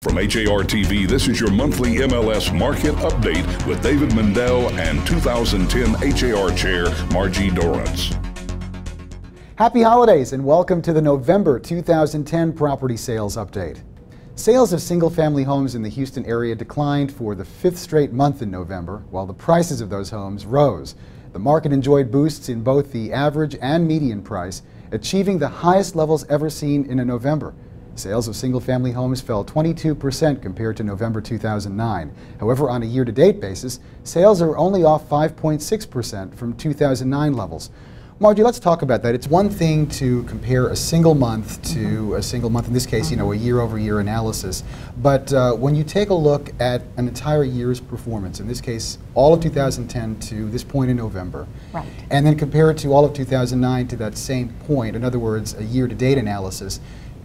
From HAR TV, this is your monthly MLS market update with David Mendel and 2010 HAR Chair Margie Dorrance. Happy holidays and welcome to the November 2010 property sales update. Sales of single-family homes in the Houston area declined for the fifth straight month in November, while the prices of those homes rose. The market enjoyed boosts in both the average and median price, achieving the highest levels ever seen in a November. Sales of single-family homes fell 22% compared to November 2009. However, on a year-to-date basis, sales are only off 5.6% from 2009 levels. Margie, let's talk about that. It's one thing to compare a single month to a single month, in this case, a year-over-year analysis. But when you take a look at an entire year's performance, in this case, all of 2010 to this point in November, right, and then compare it to all of 2009 to that same point, in other words, a year-to-date analysis,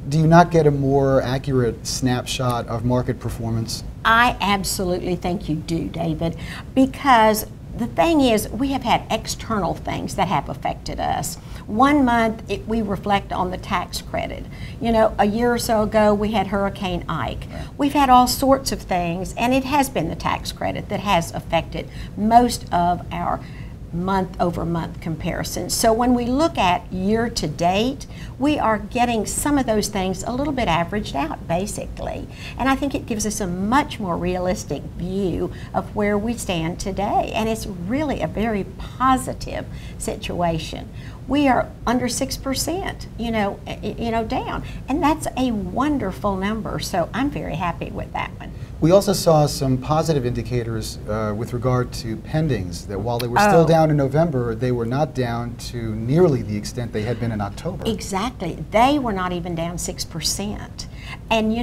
do you not get a more accurate snapshot of market performance? I absolutely think you do, David, because the thing is, we have had external things that have affected us. One month, we reflect on the tax credit. You know, a year or so ago, we had Hurricane Ike. Right. We've had all sorts of things, and it has been the tax credit that has affected most of our month-over-month comparison. So when we look at year-to-date, we are getting some of those things a little bit averaged out, basically. And I think it gives us a much more realistic view of where we stand today. And it's really a very positive situation. We are under 6%, down. And that's a wonderful number. So I'm very happy with that one. We also saw some positive indicators with regard to pendings, that while they were still down in November, they were not down to nearly the extent they had been in October. Exactly. They were not even down 6%. And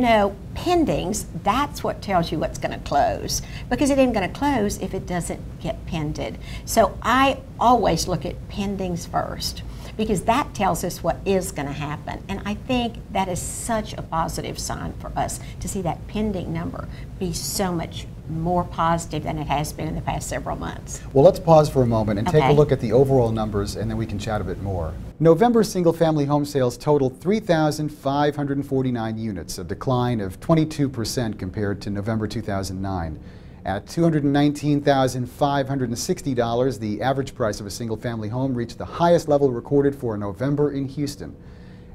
pendings, that's what tells you what's going to close, because it ain't going to close if it doesn't get pended. So I always look at pendings first, because that tells us what is going to happen. And I think that is such a positive sign for us to see that pending number be so much more positive than it has been in the past several months. Well, let's pause for a moment and take a Okay. look at the overall numbers, and then we can chat a bit more. November single-family home sales totaled 3,549 units, a decline of 22% compared to November 2009. At $219,560, the average price of a single-family home reached the highest level recorded for a November in Houston.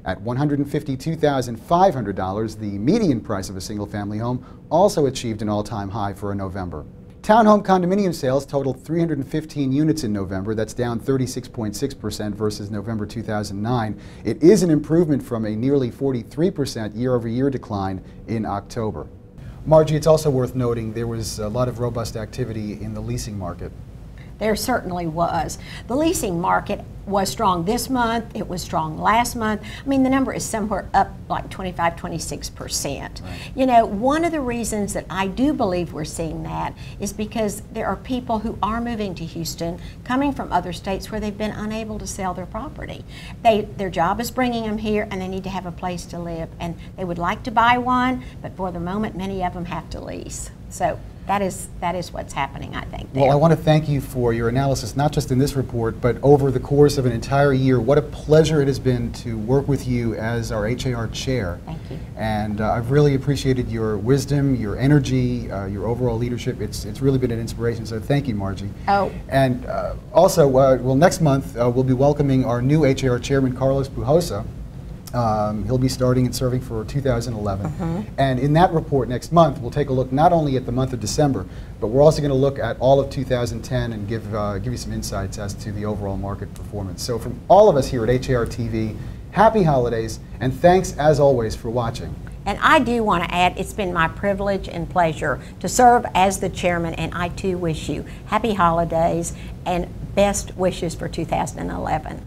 At $152,500, the median price of a single-family home also achieved an all-time high for a November. Townhome condominium sales totaled 315 units in November. That's down 36.6% versus November 2009. It is an improvement from a nearly 43% year-over-year decline in October. Margie, it's also worth noting there was a lot of robust activity in the leasing market. There certainly was. The leasing market was strong this month. It was strong last month. I mean, the number is somewhere up like 25–26%. Right. One of the reasons that I do believe we're seeing that is because there are people who are moving to Houston, coming from other states where they've been unable to sell their property. Their job is bringing them here, and they need to have a place to live. And they would like to buy one, but for the moment, many of them have to lease. So that is what's happening, I think, there. Well, I want to thank you for your analysis, not just in this report, but over the course of an entire year. What a pleasure it has been to work with you as our HAR chair. Thank you. And I've really appreciated your wisdom, your energy, your overall leadership. It's really been an inspiration, so thank you, Margie. Oh. And also, next month, we'll be welcoming our new HAR chairman, Carlos Pujosa. He'll be starting and serving for 2011. And in that report next month, we'll take a look not only at the month of December, but we're also going to look at all of 2010 and give you some insights as to the overall market performance. So from all of us here at HAR TV, happy holidays, and thanks as always for watching. And I do want to add, it's been my privilege and pleasure to serve as the chairman, and I too wish you happy holidays and best wishes for 2011.